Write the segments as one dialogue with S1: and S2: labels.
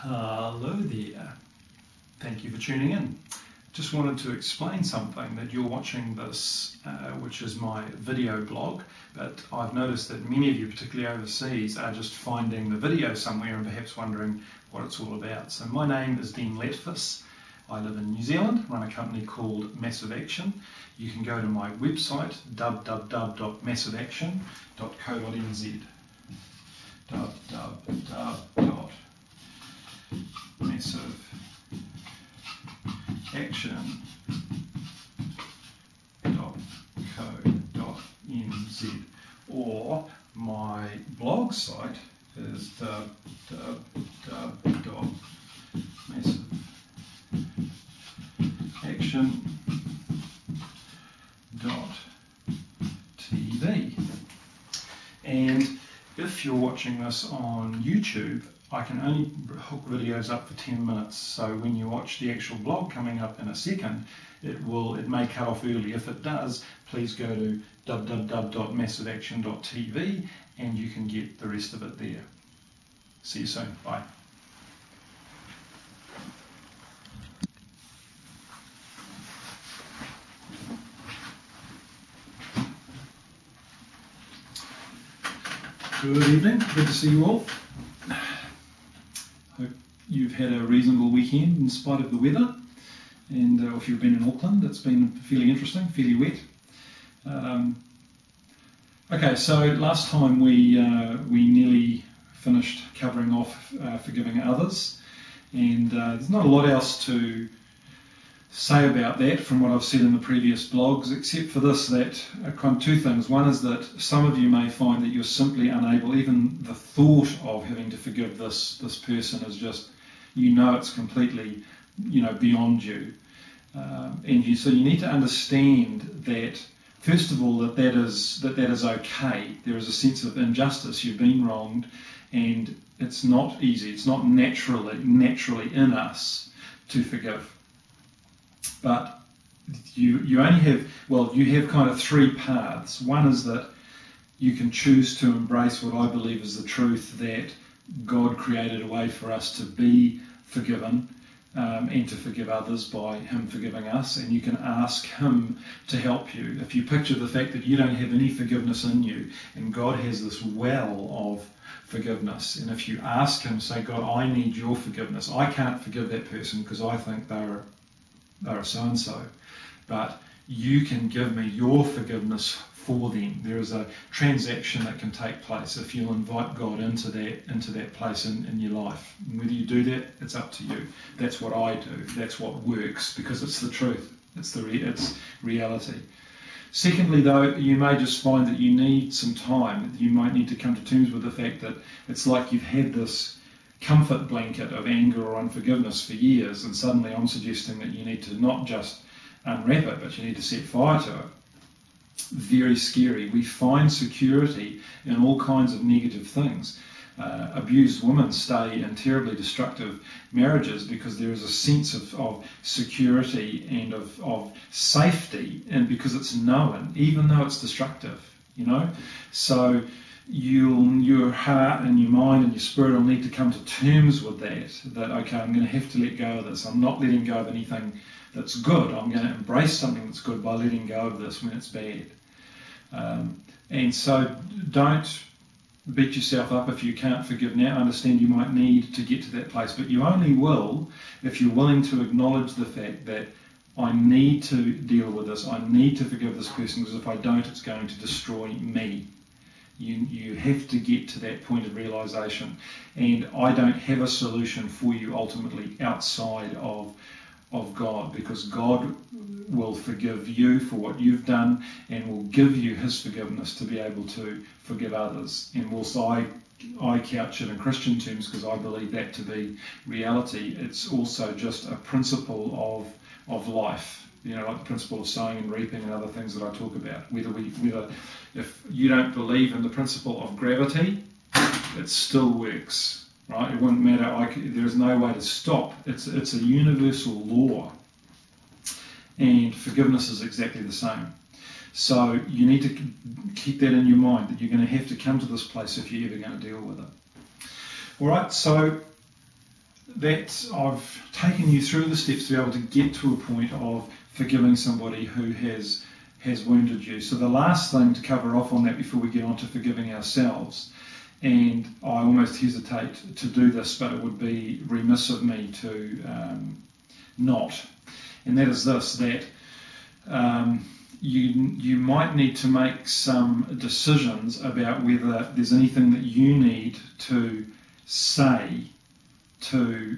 S1: Hello there. Thank you for tuning in. Just wanted to explain something that you're watching this, which is my video blog, but I've noticed that many of you, particularly overseas, are just finding the video somewhere and perhaps wondering what it's all about. So my name is Dean Letfuss. I live in New Zealand, run a company called Massive Action. You can go to my website, www.massiveaction.co.nz. www.massiveaction.co.nz, or my blog site is www.massiveaction.tv. And if you're watching this on YouTube, I can only hook videos up for 10 minutes, so when you watch the actual blog coming up in a second, it may cut off early. If it does, please go to www.massiveaction.tv and you can get the rest of it there. See you soon. Bye. Good evening, good to see you all. Hope you've had a reasonable weekend in spite of the weather, and if you've been in Auckland, it's been fairly interesting, fairly wet. Okay, so last time we nearly finished covering off forgiving others, and there's not a lot else to say about that from what I've said in the previous blogs, except for this, that kind of two things. One is that some of you may find that you're simply unable, even the thought of having to forgive this person is just, it's completely, beyond you. So you need to understand that, first of all, that is okay. There is a sense of injustice. You've been wronged, and it's not easy. It's not naturally in us to forgive. But you only have, you have kind of three paths. One is that you can choose to embrace what I believe is the truth, that God created a way for us to be forgiven and to forgive others by Him forgiving us, and you can ask Him to help you. If you picture the fact that you don't have any forgiveness in you, and God has this well of forgiveness, and if you ask Him, say, God, I need your forgiveness. I can't forgive that person because I think they're so-and-so, but you can give me your forgiveness for them. There is a transaction that can take place if you'll invite God into that place in your life. And whether you do that, it's up to you. That's what I do. That's what works, because it's the truth. It's reality. Secondly, though, you may just find that you need some time. You might need to come to terms with the fact that it's like you've had this comfort blanket of anger or unforgiveness for years, and suddenly I'm suggesting that you need to not just unwrap it, but you need to set fire to it. Very scary. We find security in all kinds of negative things. Abused women stay in terribly destructive marriages because there is a sense of security and of safety, and because it's known, even though it's destructive, So your heart and your mind and your spirit will need to come to terms with that okay, I'm going to have to let go of this. I'm not letting go of anything that's good. I'm going to embrace something that's good by letting go of this when it's bad. And so don't beat yourself up if you can't forgive now. Understand you might need to get to that place, but you only will if you're willing to acknowledge the fact that I need to deal with this. I need to forgive this person, because if I don't, it's going to destroy me. You have to get to that point of realization, and I don't have a solution for you ultimately outside of God, because God will forgive you for what you've done and will give you His forgiveness to be able to forgive others. And whilst I couch it in Christian terms because I believe that to be reality, it's also just a principle of life. Like the principle of sowing and reaping and other things that I talk about. If you don't believe in the principle of gravity, it still works, right? It wouldn't matter. There is no way to stop. It's a universal law, and forgiveness is exactly the same. So you need to keep that in your mind, that you're going to have to come to this place if you're ever going to deal with it. All right, so I've taken you through the steps to be able to get to a point of forgiving somebody who has wounded you. So the last thing to cover off on that before we get on to forgiving ourselves, and I almost hesitate to do this, but it would be remiss of me to not, and that is this, that you might need to make some decisions about whether there's anything that you need to say to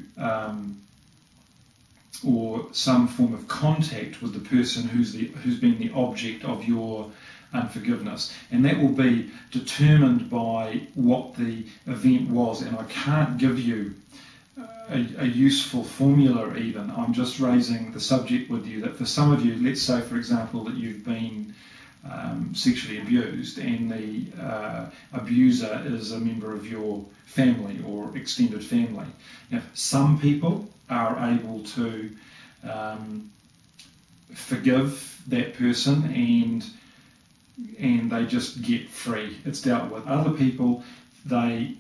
S1: or some form of contact with the person who's been the object of your unforgiveness, and that will be determined by what the event was. And I can't give you a useful formula even. I'm just raising the subject with you that for some of you, let's say for example that you've been sexually abused and the abuser is a member of your family or extended family. Now, some people are able to forgive that person and they just get free. It's dealt with. Other people, they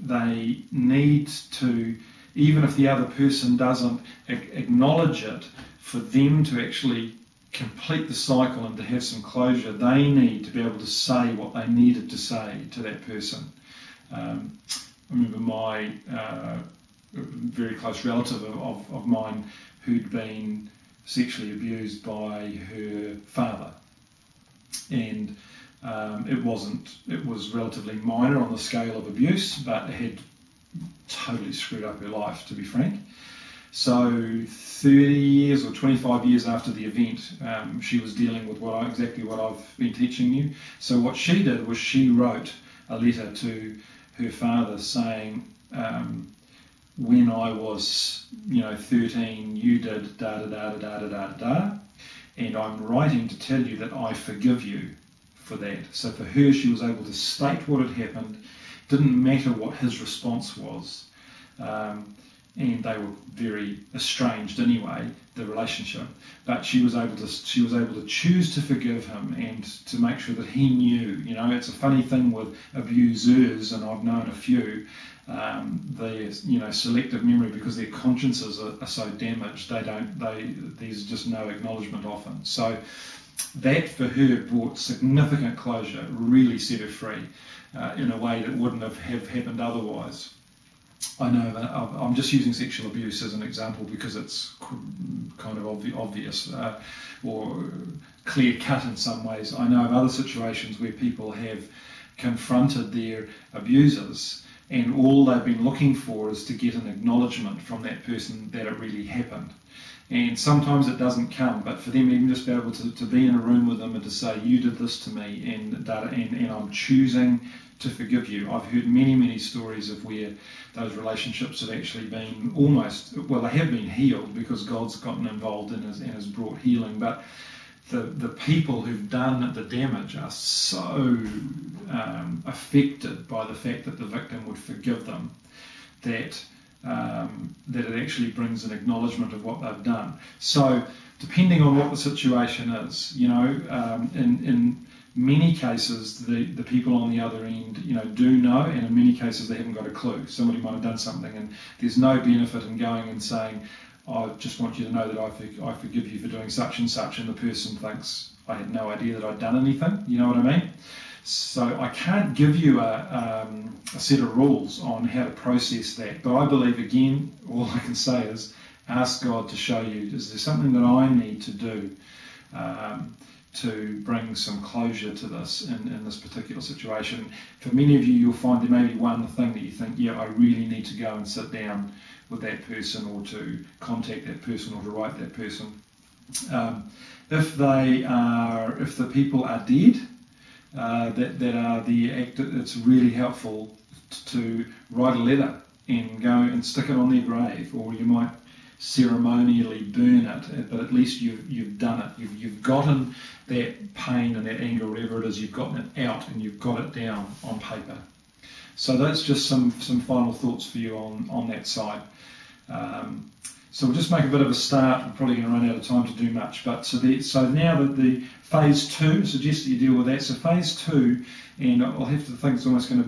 S1: need to, even if the other person doesn't acknowledge it, for them to actually complete the cycle and to have some closure, they need to be able to say what they needed to say to that person. I remember my very close relative of mine who'd been sexually abused by her father, and it was relatively minor on the scale of abuse, but it had totally screwed up her life, to be frank. So 30 years or 25 years after the event, she was dealing with exactly what I've been teaching you. So what she did was she wrote a letter to her father saying, when I was 13, you did da da da da da da da, and I'm writing to tell you that I forgive you for that. So for her, she was able to state what had happened. Didn't matter what his response was. And they were very estranged anyway, the relationship. But she was able to choose to forgive him and to make sure that he knew. It's a funny thing with abusers, and I've known a few. Their selective memory, because their consciences are so damaged. There's just no acknowledgement often. So that for her brought significant closure. Really set her free in a way that wouldn't have happened otherwise. I know that I'm just using sexual abuse as an example because it's kind of obvious or clear-cut in some ways. I know of other situations where people have confronted their abusers and all they've been looking for is to get an acknowledgement from that person that it really happened. And sometimes it doesn't come, but for them even just be able to be in a room with them and to say, you did this to me and I'm choosing to forgive you. I've heard many, many stories of where those relationships have actually been they have been healed because God's gotten involved and has brought healing, but the people who've done the damage are so affected by the fact that the victim would forgive them that it actually brings an acknowledgement of what they've done. So depending on what the situation is, in many cases the people on the other end do know, and in many cases they haven't got a clue. Somebody might have done something and there's no benefit in going and saying, I just want you to know that I forgive you for doing such and such, and the person thinks I had no idea that I'd done anything. You know what I mean? So I can't give you a set of rules on how to process that, but I believe, again, all I can say is ask God to show you, is there something that I need to do to bring some closure to this in this particular situation. For many of you, you'll find there may be one thing that you think, yeah, I really need to go and sit down with that person, or to contact that person, or to write that person. If the people are dead, that are the act, it's really helpful to write a letter and go and stick it on their grave, or you might ceremonially burn it, but at least you've done it. You've gotten that pain and that anger, whatever it is, you've gotten it out and you've got it down on paper. So that's just some final thoughts for you on that side. So we'll just make a bit of a start. We're probably going to run out of time to do much. But so now that the phase 2, suggest that you deal with that. So phase 2, and I'll have to think it's almost going to be